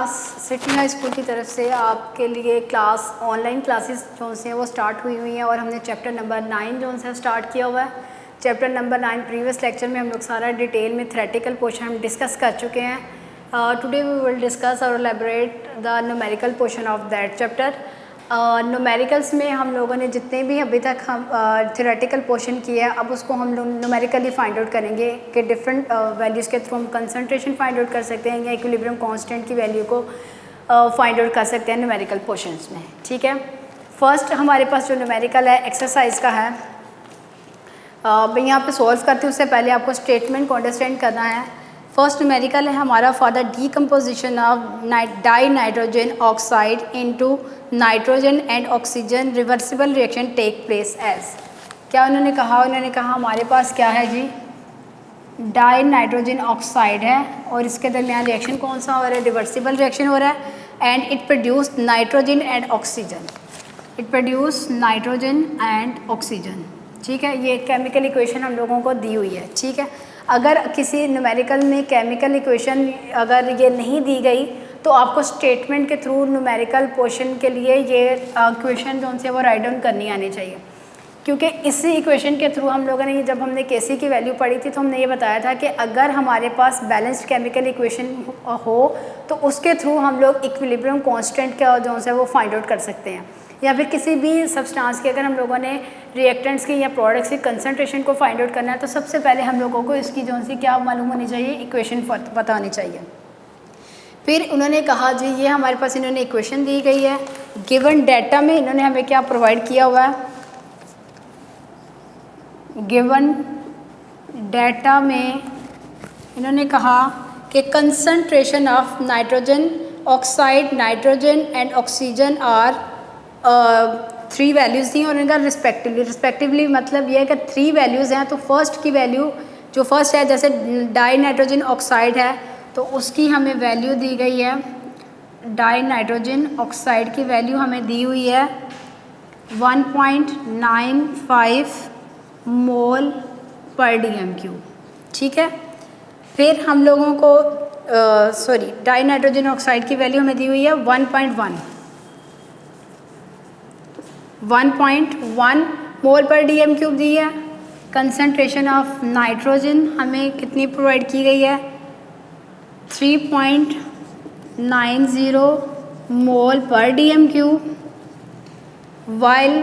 Class city high school की तरफ से आपके लिए क्लास ऑनलाइन क्लासेस जो से वो स्टार्ट हुई हैं और हमने चैप्टर नंबर 9 जो से स्टार्ट किया हुआ है। चैप्टर नंबर 9 प्रीवियस लेक्चर में हम लोग सारा डिटेल में थ्योरेटिकल पोर्शन हम डिस्कस कर चुके हैं। टुडे वी विल डिस्कस और elaborate the numerical portion of that chapter. Numericals में हम लोगों ने जितने भी अभी तक हम थ्योरेटिकल पोर्शन किया है, अब उसको हम लोग न्यूमेरिकली फाइंड आउट करेंगे कि डिफरेंट वैल्यूज़ के थ्रू हम कंसंट्रेशन फाइंड आउट कर सकते हैं या इक्विलिब्रियम कांस्टेंट की वैल्यू को फाइंड आउट कर सकते हैं न्यूमेरिकल पोर्शंस में। ठीक है, फर्स्ट हमारे पास जो न्यूमेरिकल है एक्सरसाइज का है। मैं यहाँ पे सॉल्व करती हूँ, उससे पहले आपको स्टेटमेंट को अंडरस्टैंड करना है। फर्स्ट न्यूमेरिकल है हमारा for the decomposition of di nitrogen oxide into nitrogen and oxygen reversible reaction take place as. क्या उन्होंने कहा हमारे पास क्या है जी, डाई नाइट्रोजन ऑक्साइड है और इसके दरमियान रिएक्शन कौन सा हो रहा है, रिवर्सिबल रिएक्शन हो रहा है and it produce nitrogen and oxygen. It produce nitrogen and oxygen. ठीक है, ये केमिकल इक्वेशन हम लोगों को दी हुई है। ठीक है, अगर किसी न्यूमेरिकल में केमिकल इक्वेशन अगर ये नहीं दी गई तो आपको स्टेटमेंट के थ्रू न्यूमेरिकल पोर्शन के लिए ये इक्वेशन जो उनसे वो राइट डाउन करनी आनी चाहिए, क्योंकि इसी इक्वेशन के थ्रू हम लोगों ने जब हमने केसी की वैल्यू पढ़ी थी तो हमने ये बताया था कि अगर हमारे पास बैलेंस्ड केमिकल इक्वेशन हो तो उसके थ्रू हम लोग इक्विलिब्रियम कांस्टेंट का जो है वो फाइंड आउट कर सकते हैं, या फिर किसी भी सब्सटेंस के अगर हम लोगों ने रिएक्टेंट्स की या प्रोडक्ट्स की कंसंट्रेशन को फाइंड आउट करना है तो सबसे पहले हम लोगों को इसकी जो सी क्या मालूम होनी चाहिए, इक्वेशन पता होनी चाहिए। फिर उन्होंने कहा जी ये हमारे पास इन्होंने इक्वेशन दी गई है, गिवन डाटा में इन्होंने हमें क्या प्रोवाइड किया हुआ है, गिवन डाटा में इन्होंने कहा कि concentration of nitrogen oxide, nitrogen and oxygen are 3 values दी और इनका रिस्पेक्टिवली मतलब ये है कि 3 वैल्यूज़ हैं। तो फर्स्ट की वैल्यू जो फर्स्ट है, जैसे डाई नाइट्रोजन ऑक्साइड है तो उसकी हमें वैल्यू दी गई है, डाई नाइट्रोजन ऑक्साइड की वैल्यू हमें दी हुई है 1.95 मोल पर dm³। ठीक है, फिर हम लोगों को डाई नाइट्रोजन ऑक्साइड की वैल्यू हमें दी हुई है 1.1 मोल पर dm³ दी है। कंसंट्रेशन ऑफ नाइट्रोजन हमें कितनी प्रोवाइड की गई है, 3.90 मोल पर dm³, while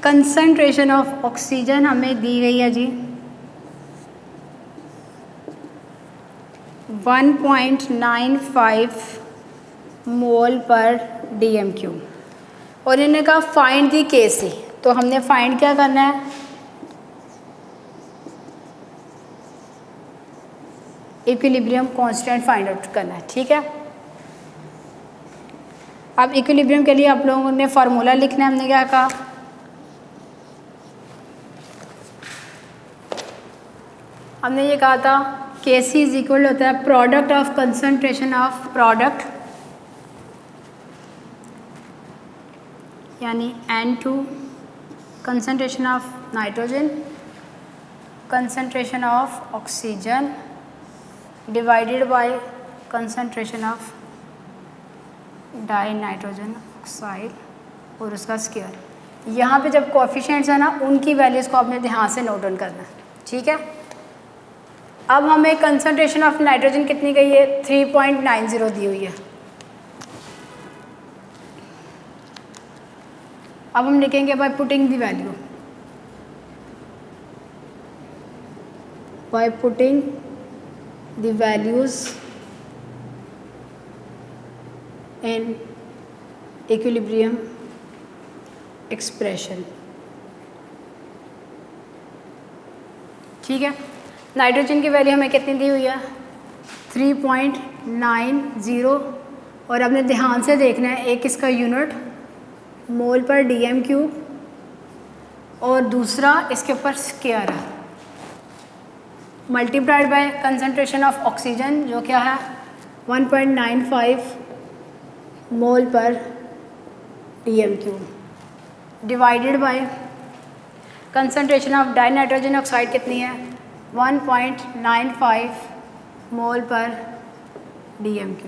concentration of oxygen हमें दी गई है जी 1.95 मोल पर dm³। और इन्होंने कहा फाइंड दी केसी, तो हमने फाइंड क्या करना है, इक्विलिब्रियम कांस्टेंट फाइंड आउट करना है। ठीक है, अब इक्विलिब्रियम के लिए आप लोगों ने फार्मूला लिखना है। हमने क्या कहा, हमने ये कहा था केसी इज इक्वल होता है product of concentration of product यानी N2 concentration of nitrogen, concentration of oxygen divided by concentration of di nitrogen oxide और उसका स्क्वायर। यहाँ पे जब कोएफिशिएंट्स है ना उनकी वैल्यूज़ को आपने ध्यान से नोट डाउन करना है। ठीक है, अब हमें कंसंट्रेशन ऑफ नाइट्रोजन कितनी गई है, 3.90 दी हुई है। अब हम लिखेंगे by putting the value, by putting the values in equilibrium expression. ठीक है, नाइट्रोजन की वैल्यू हमें कितनी दी हुई है, 3.90 और आपने ध्यान से देखना है, एक इसका यूनिट मोल पर dm³ और दूसरा इसके ऊपर स्क्वायर है, multiplied by concentration of oxygen जो क्या है 1.95 मोल पर dm³, divided by concentration of di nitrogen oxide कितनी है 1.95 मोल पर dm³।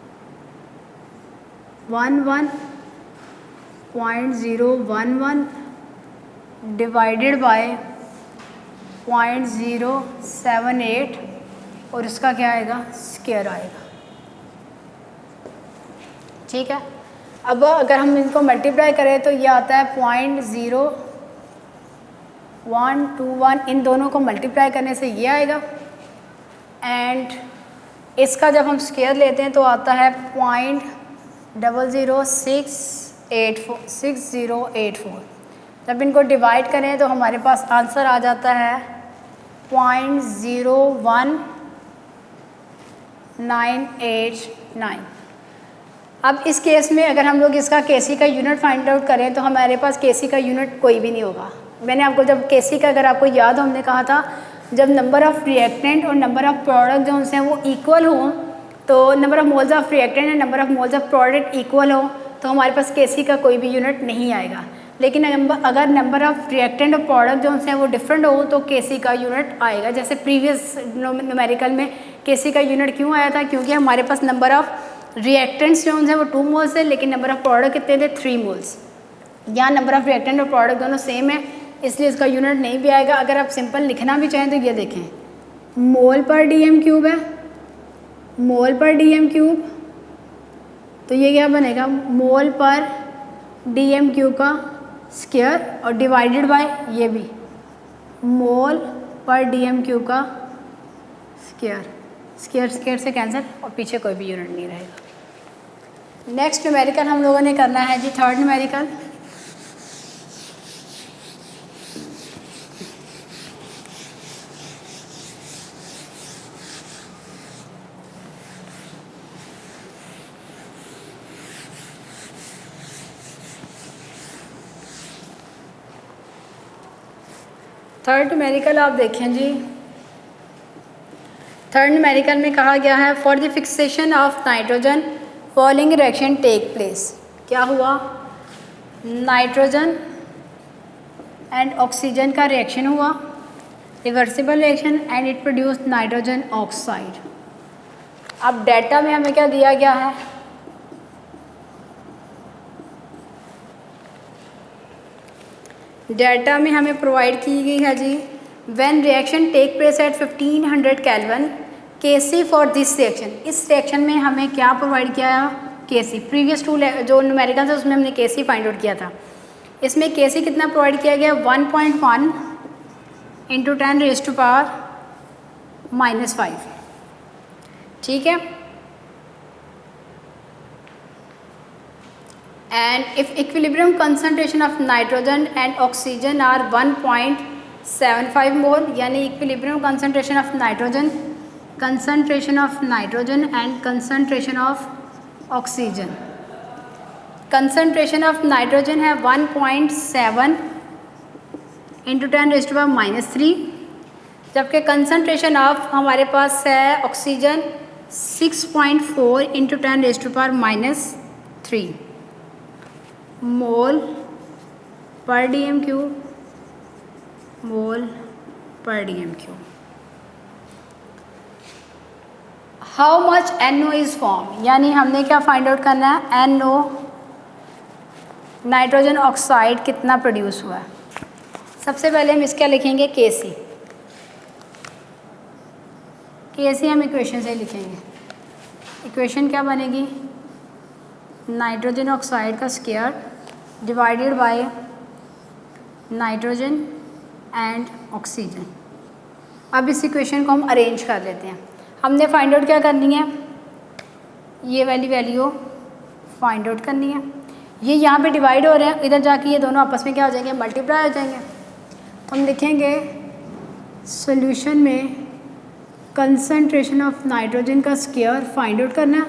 11.011 डिवाइडेड बाय 0.078 और इसका क्या आएगा, स्क्वायर आएगा। ठीक है, अब अगर हम इनको मल्टीप्लाई करें तो ये आता है 0.0121, इन दोनों को मल्टीप्लाई करने से ये आएगा, एंड इसका जब हम स्क्वायर लेते हैं तो आता है 0.00684। जब इनको डिवाइड करें तो हमारे पास आंसर आ जाता है 0.0989। अब इस केस में अगर हम लोग इसका केसी का यूनिट फाइंड आउट करें तो हमारे पास केसी का यूनिट कोई भी नहीं होगा। मैंने आपको जब केसी का, अगर आपको याद हो, हमने कहा था जब नंबर ऑफ़ रिएक्टेंट और नंबर ऑफ़ प्रोडक्ट जो हैं वो इक्वल हों, तो number of moles of reactant and number of moles of product equal हो तो हमारे पास केसी का कोई भी यूनिट नहीं आएगा। लेकिन अगर नंबर ऑफ़ रिएक्टेंट और प्रोडक्ट जो हैं वो डिफरेंट हो तो केसी का यूनिट आएगा। जैसे प्रीवियस न्यूमेरिकल में केसी का यूनिट क्यों आया था, क्योंकि हमारे पास नंबर ऑफ़ रिएक्टेंट्स जो हैं वो 2 मोल्स है, लेकिन नंबर ऑफ़ प्रोडक्ट कितने थे, 3 मोल्स। यहाँ नंबर ऑफ़ रिएक्टेंट और प्रोडक्ट दोनों सेम है, इसलिए इसका यूनिट नहीं भी आएगा। अगर आप सिंपल लिखना भी चाहें तो ये देखें, मोल पर डीएम क्यूब है, मोल पर डीएम क्यूब, तो ये क्या बनेगा, मोल पर डीएम क्यूब का स्क्वायर और डिवाइडेड बाय ये भी मोल पर डीएम क्यूब का स्क्वायर, स्क्वायर स्क्वायर से कैंसिल और पीछे कोई भी यूनिट नहीं रहेगा। नेक्स्ट न्यूमेरिकल हम लोगों ने करना है जी, थर्ड न्यूमेरिकल। थर्ड न्यूमेरिकल आप देखें जी, थर्ड न्यूमेरिकल में कहा गया है for the fixation of nitrogen following reaction take place. क्या हुआ, नाइट्रोजन एंड ऑक्सीजन का रिएक्शन हुआ, reversible reaction, and it produced nitrogen oxide. अब डाटा में हमें क्या दिया गया है, डाटा में हमें प्रोवाइड की गई है जी, when reaction take place at 1500 kelvin KC for this reaction. इस रिएक्शन में हमें क्या प्रोवाइड किया है, केसी। प्रीवियस 2 जो न्यूमेरिकल था उसमें हमने केसी फाइंड आउट किया था। इसमें केसी कितना प्रोवाइड किया गया, 1.1 × 10⁻⁻⁵। ठीक है, and if equilibrium concentration of nitrogen and oxygen are 1.75 mole, यानी equilibrium concentration of nitrogen and concentration of oxygen, concentration of nitrogen है 1.7 × 10⁻⁻3, जबकि concentration of हमारे पास है ऑक्सीजन 6.4 × 10⁻⁻3 मोल पर डीएम क्यूब, मोल पर DM cube. How much NO is form, यानी हमने क्या फाइंड आउट करना है, NO नाइट्रोजन ऑक्साइड कितना प्रोड्यूस हुआ है। सबसे पहले हम इसका लिखेंगे केसी, केसी हम इक्वेशन से लिखेंगे। इक्वेशन क्या बनेगी, नाइट्रोजन ऑक्साइड का square divided by nitrogen and oxygen. अब इस इक्वेशन को हम अरेंज कर लेते हैं। हमने फाइंड आउट क्या करनी है, ये वाली वैल्यू फाइंड आउट करनी है। ये यहाँ पे डिवाइड हो रहे हैं, इधर जाके ये दोनों आपस में क्या हो जाएंगे, मल्टीप्लाई हो जाएंगे। तो हम लिखेंगे सॉल्यूशन में कंसंट्रेशन ऑफ नाइट्रोजन का स्क्वायर फाइंड आउट करना,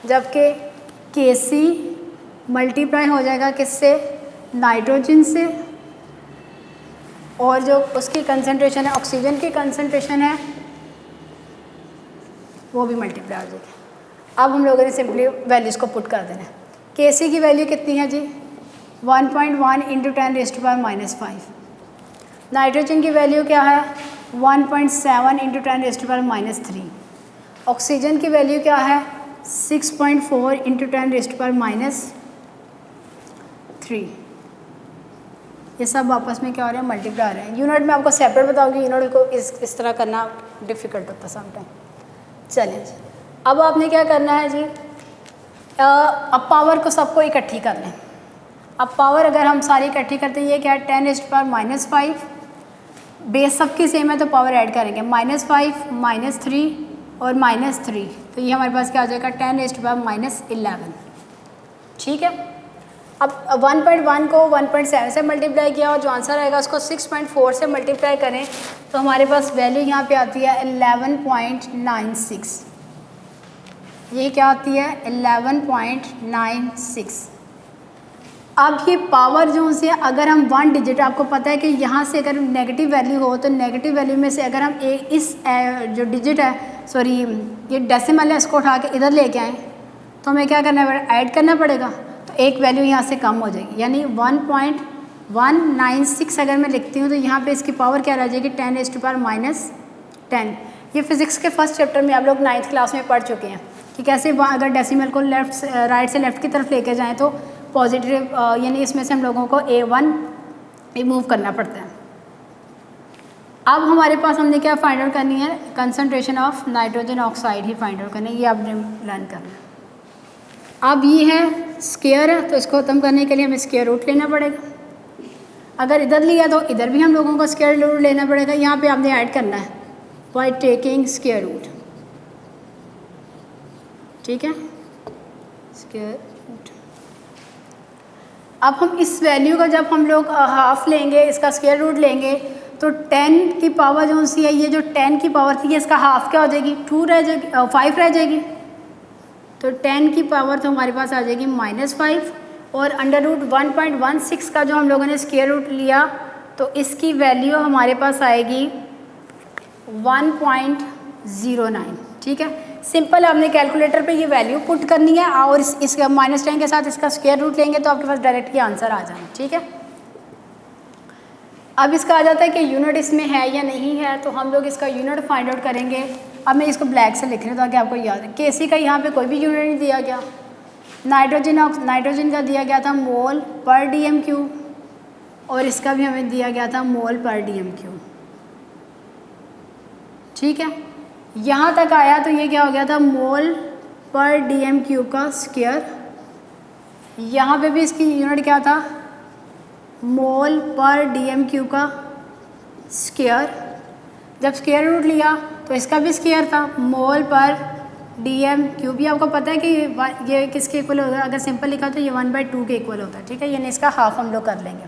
जबकि केसी मल्टीप्लाई हो जाएगा किससे, नाइट्रोजन से, और जो उसकी कंसंट्रेशन है, ऑक्सीजन की कंसंट्रेशन है, वो भी मल्टीप्लाई हो जाएगी। अब हम लोगों ने सिंपली वैल्यूज़ को पुट कर देना है। केसी की वैल्यू कितनी है जी, 1.1 × 10⁻⁻5। नाइट्रोजन की वैल्यू क्या है, 1.7 × 10⁻⁻3। ऑक्सीजन की वैल्यू क्या है, 6.4 इंटू 10⁻³ ये सब आपस में क्या हो रहे हैं, मल्टीप्लाई हो रहे हैं। यूनिट में आपको सेपरेट बताऊंगी, यूनिट को इस तरह करना डिफ़िकल्ट होता है समटाइम। चलिए अब आपने क्या करना है जी, अब पावर को सबको इकट्ठी कर लें। अब पावर अगर हम सारी इकट्ठी करते हैं, ये क्या है 10⁻⁻5, बेस सबकी सेम है तो पावर ऐड करेंगे, -5 -3 और -3, तो ये हमारे पास क्या आ जाएगा 10⁻11। ठीक है। अब 1.1 को 1.7 से मल्टीप्लाई किया और जो आंसर आएगा उसको 6.4 से मल्टीप्लाई करें तो हमारे पास वैल्यू यहाँ पे आती है 11.96। ये क्या आती है 11.96। अब ये पावर जो से अगर हम 1 डिजिट, आपको पता है कि यहाँ से अगर नेगेटिव वैल्यू हो तो नेगेटिव वैल्यू में से अगर हम इस जो डिजिट है, सॉरी ये डेसिमल है, इसको उठा के इधर लेके आएँ तो हमें क्या करना पड़ेगा, ऐड करना पड़ेगा, तो एक वैल्यू यहाँ से कम हो जाएगी, यानी 1.196 अगर मैं लिखती हूँ तो यहाँ पे इसकी पावर क्या रह जाएगी 10⁻10। ये फिज़िक्स के फर्स्ट चैप्टर में आप लोग 9th क्लास में पढ़ चुके हैं कि कैसे अगर डेसिमल को राइट से लेफ़्ट की तरफ लेके जाएँ तो पॉजिटिव, यानी इसमें से हम लोगों को A1 रिमूव करना पड़ता है। अब हमारे पास हमने क्या फाइंड आउट करनी है, concentration of nitrogen oxide he find out करनी है, ये आपने लर्न करना है। अब ये है स्क्वायर है तो इसको ख़त्म करने के लिए हमें स्क्वायर रूट लेना पड़ेगा। अगर इधर लिया तो इधर भी हम लोगों को स्क्वायर रूट लेना पड़ेगा। यहाँ पे आपने ऐड करना है बाय टेकिंग स्क्वायर रूट। ठीक है, स्क्वायर रूट। अब हम इस वैल्यू का जब हम लोग हाफ लेंगे, इसका स्क्वायर रूट लेंगे तो 10 की पावर जो सी है, ये जो 10 की पावर थी इसका हाफ क्या हो जाएगी 2 रह जाएगी, 5 रह जाएगी। तो 10 की पावर तो हमारे पास आ जाएगी -5 और √1.16 का जो हम लोगों ने स्क्वायर रूट लिया तो इसकी वैल्यू हमारे पास आएगी 1.09। ठीक है, सिंपल आपने कैलकुलेटर पे ये वैल्यू पुट करनी है और इसका -10 के साथ इसका स्क्वायर रूट लेंगे तो आपके पास डायरेक्ट ये आंसर आ जाना। ठीक है, अब इसका आ जाता है कि यूनिट इसमें है या नहीं है, तो हम लोग इसका यूनिट फाइंड आउट करेंगे। अब मैं इसको ब्लैक से लिख रही हूँ ताकि आपको याद है। Kc का यहाँ पे कोई भी यूनिट नहीं दिया गया। नाइट्रोजन का दिया गया था मोल पर dm³ और इसका भी हमें दिया गया था मोल पर dm³। ठीक है, यहाँ तक आया तो ये क्या हो गया था मोल पर dm³ का स्क्वायर। यहाँ पे भी इसकी यूनिट क्या था मोल पर dm³ का स्क्वायर। जब स्क्वायर रूट लिया तो इसका भी स्क्वायर था मोल पर dm³ भी आपको पता है कि ये किसके इक्वल होगा, अगर सिंपल लिखा तो ये 1/2 के इक्वल होता है। ठीक है, यानी इसका हाफ हम लोग कर लेंगे,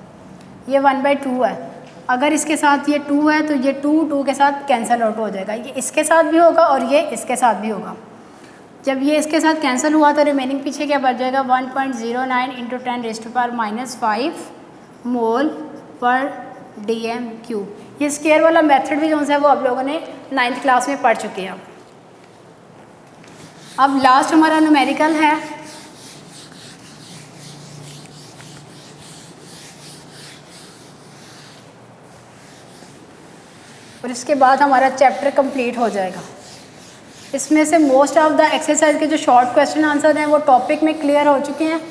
ये 1/2 है। अगर इसके साथ ये 2 है तो ये 2 के साथ कैंसिल आउट हो जाएगा, ये इसके साथ भी होगा और ये इसके साथ भी होगा। जब ये इसके साथ कैंसिल हुआ तो रिमेनिंग पीछे क्या बच जाएगा 1.09 × 10⁻⁵ मोल पर dm³। ये स्क्वायर वाला मेथड भी जो है वो आप लोगों ने 9th क्लास में पढ़ चुके हैं। अब लास्ट हमारा न्यूमेरिकल है। और इसके बाद हमारा चैप्टर कंप्लीट हो जाएगा। इसमें से मोस्ट ऑफ द एक्सरसाइज के जो शॉर्ट क्वेश्चन आंसर हैं वो टॉपिक में क्लियर हो चुके हैं।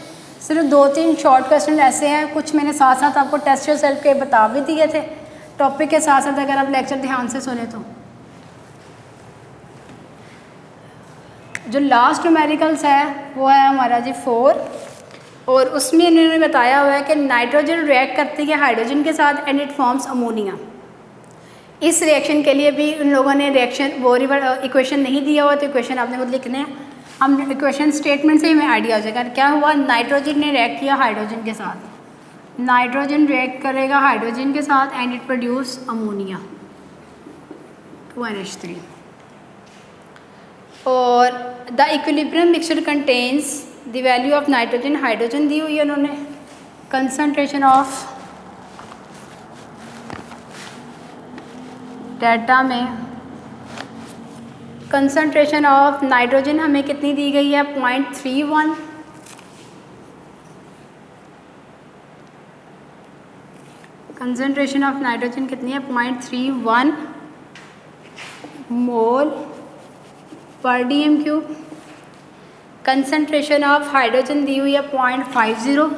सिर्फ 2-3 शॉर्ट क्वेश्चन ऐसे हैं, कुछ मैंने साथ साथ आपको टेस्ट योरसेल्फ के बता भी दिए थे टॉपिक के साथ साथ, अगर आप लेक्चर ध्यान से सुने तो। जो लास्ट न्यूमेरिकल्स है वो है हमारा जी 4 और उसमें इन्होंने बताया हुआ है कि नाइट्रोजन रिएक्ट करती है हाइड्रोजन के साथ एंड इट फॉर्म्स अमोनिया। इस रिएक्शन के लिए भी उन लोगों ने रिएक्शन वो इक्वेशन नहीं दिया हुआ, तो इक्वेशन आपने खुद लिखने हैं। हम इक्वेशन स्टेटमेंट से ही हमें आइडिया हो जाएगा क्या हुआ। नाइट्रोजन ने रिएक्ट किया हाइड्रोजन के साथ, नाइट्रोजन रिएक्ट करेगा हाइड्रोजन के साथ and it produce ammonia 2NH3। और the equilibrium mixture contains the value of nitrogen, hydrogen दी हुई है उन्होंने। कंसंट्रेशन ऑफ डाटा में कंसंट्रेशन ऑफ नाइट्रोजन हमें कितनी दी गई है 0.31। कंसंट्रेशन ऑफ नाइट्रोजन कितनी है 0.31 मोल पर dm³। कंसंट्रेशन ऑफ हाइड्रोजन दी हुई है 0.50,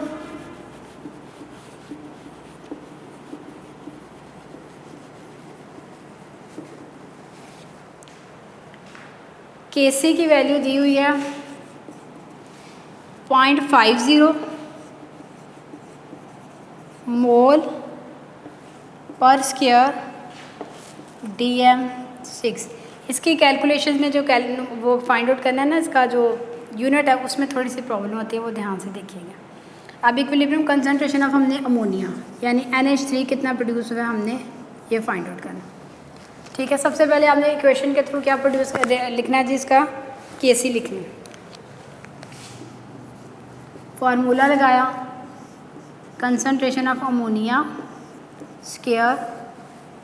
Kc की वैल्यू दी हुई है 0.50 मोल पर स्क्वायर dm6। इसकी कैलकुलेशन में जो वो फाइंड आउट करना है ना, इसका जो यूनिट है उसमें थोड़ी सी प्रॉब्लम होती है, वो ध्यान से देखिएगा। अब इक्विलिब्रियम कंसंट्रेशन ऑफ हमने अमोनिया यानी NH3 कितना प्रोड्यूस हुआ है हमने ये फाइंड आउट करना। ठीक है, सबसे पहले आपने इक्वेशन के थ्रू क्या प्रोड्यूस लिखना है जी, इसका Kc लिखना है। फार्मूला लगाया, concentration of ammonia square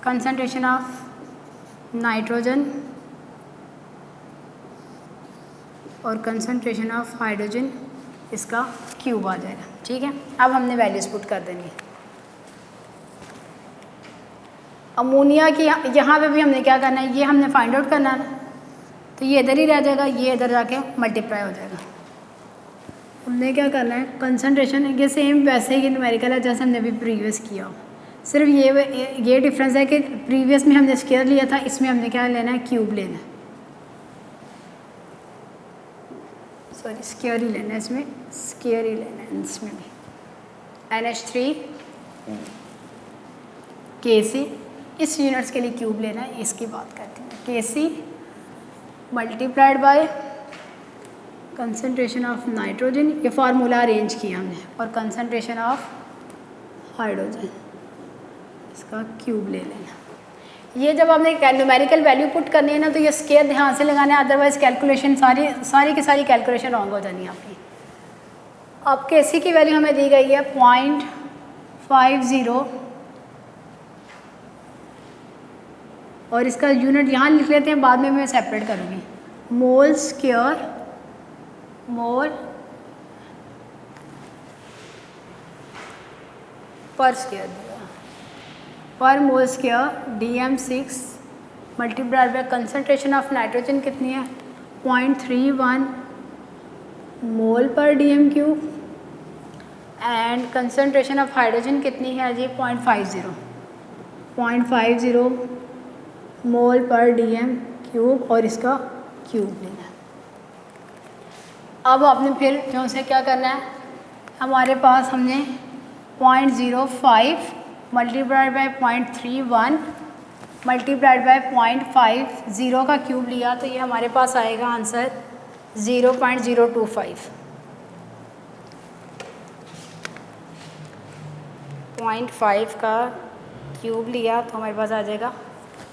concentration of nitrogen और कंसंट्रेशन ऑफ हाइड्रोजन, इसका क्यूब आ जाएगा। ठीक है, अब हमने वैल्यूज पुट कर देंगे। अमोनिया की यहाँ पे भी हमने क्या करना है, ये हमने फाइंड आउट करना है ना, तो ये इधर ही रह जाएगा, ये इधर जाके मल्टीप्लाई हो जाएगा। हमने क्या करना है, कंसंट्रेशन ये सेम वैसे ही न्यूमेरिकल है जैसे हमने अभी प्रीवियस किया, सिर्फ ये डिफरेंस है कि प्रीवियस में हमने स्क्वायर लिया था, इसमें हमने क्या लेना है, क्यूब लेना है। सॉरी, स्क्वायर ही लेना है, इसमें स्क्वायर ही लेना है। इसमें भी NH3 Kc, इस यूनिट्स के लिए क्यूब लेना है, इसकी बात करते हैं। Kc multiplied by concentration of nitrogen, ये फार्मूला अरेंज किया हमने, और कंसंट्रेशन ऑफ हाइड्रोजन, इसका क्यूब ले लेना। ये जब आपने न्यूमेरिकल वैल्यू पुट करनी है ना, तो ये स्क्वायर ध्यान से लगाना है, अदरवाइज कैलकुलेशन सारी की सारी कैलकुलेशन रॉन्ग हो जानी है आपकी। अब Kc की वैल्यू हमें दी गई है 0.50, और इसका यूनिट यहाँ लिख लेते हैं, बाद में मैं सेपरेट करूँगी। मोल स्क्वायर मोल पर स्क्वायर पर mole square dm6 multiplied by concentration of nitrogen कितनी है, 0.31 मोल पर dm3, and concentration of hydrogen कितनी है जी, 0.50 मोल पर dm3, और इसका क्यूब लेना है। अब आपने फिर जो से क्या करना है, हमारे पास हमने 0.05 मल्टीप्लाइड बाय 0.31 मल्टीप्लाइड बाय 0.50 का क्यूब लिया, तो ये हमारे पास आएगा आंसर 0.025। 0.5 का क्यूब लिया तो हमारे पास आ जाएगा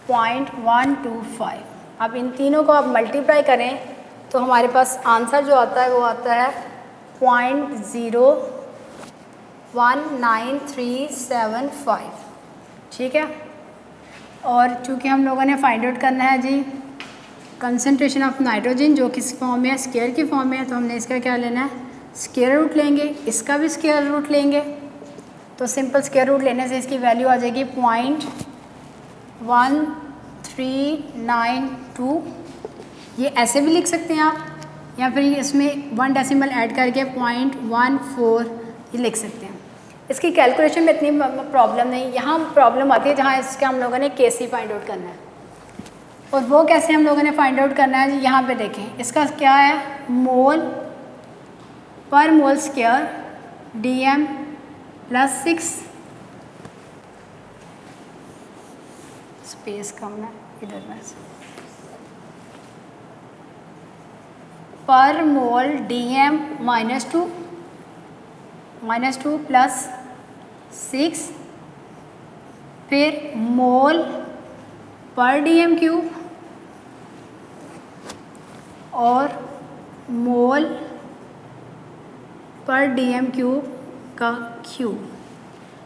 0.125। अब इन तीनों को आप मल्टीप्लाई करें तो हमारे पास आंसर जो आता है वो आता है 0.019375। ठीक है, और चूँकि हम लोगों ने फाइंड आउट करना है जी कंसंट्रेशन ऑफ नाइट्रोजन, जो किस फॉर्म में है, स्क्वायर की फॉर्म में है, तो हमने इसका क्या लेना है, स्क्वायर रूट लेंगे, इसका भी स्क्वायर रूट लेंगे। तो सिंपल स्क्वायर रूट लेने से इसकी वैल्यू आ जाएगी 0.1392। ये ऐसे भी लिख सकते हैं आप, या फिर इसमें 1 डेसिमल ऐड करके 0.14 ये लिख सकते हैं। इसकी कैलकुलेशन में इतनी प्रॉब्लम नहीं, यहाँ प्रॉब्लम आती है जहाँ इसका हम लोगों ने Kc फाइंड आउट करना है। और वो कैसे हम लोगों ने फाइंड आउट करना है, यहाँ पे देखें, इसका क्या है, मोल पर मोल स्क्वायर dm+6, स्पेस कम है इधर में, पर मोल dm-2 प्लस 6, फिर मोल पर dm3 और मोल पर dm3 का क्यूब।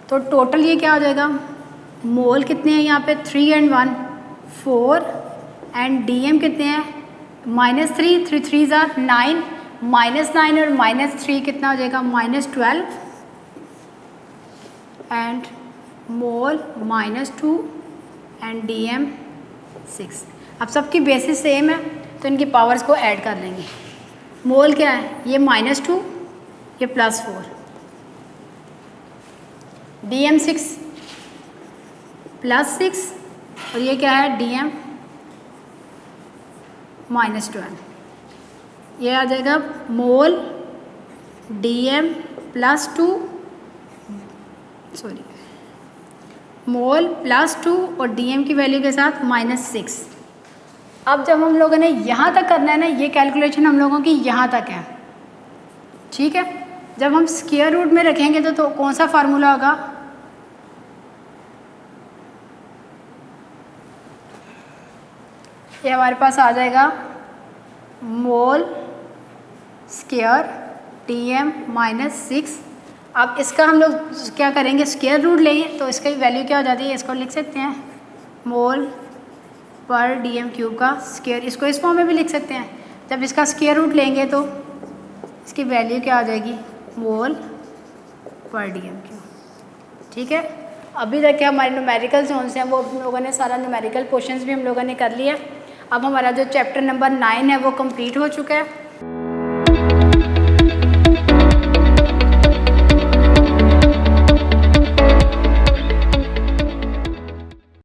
तो टोटल ये क्या हो जाएगा, मोल कितने हैं यहाँ पे 3 और 1 4, एंड dm कितने हैं -3, 3 3 9, -9 और -3 कितना हो जाएगा -12, एंड मोल -2 एंड dm6। अब सबकी बेसिस सेम है तो इनकी पावर्स को ऐड कर लेंगे। मोल क्या है, ये -2, ये +4, DM6 +6 और ये क्या है DM -12। ये आ जाएगा मोल DM +2 मोल +2 और DM की वैल्यू के साथ -6। अब जब हम लोगों ने यहाँ तक करना है ना, ये कैलकुलेशन हम लोगों की यहाँ तक है, ठीक है। जब हम स्क्वायर रूट में रखेंगे तो कौन सा फार्मूला होगा, ये हमारे पास आ जाएगा मोल स्क्वायर DM -6। अब इसका हम लोग क्या करेंगे, स्क्वायर रूट लेंगे तो इसकी वैल्यू क्या हो जाती है, इसको लिख सकते हैं मोल पर DM³ का स्क्वायर, इसको इस फॉर्म में भी लिख सकते हैं। जब इसका स्क्वायर रूट लेंगे तो इसकी वैल्यू क्या आ जाएगी, मोल पर DM³, ठीक है। अभी तक क्या हमारे न्यूमेरिकल जोन्स हैं वो हम लोगों ने सारा न्यूमेरिकल पोर्शंस भी हम लोगों ने कर लिया। अब हमारा जो चैप्टर नंबर 9 है वो कंप्लीट हो चुका है।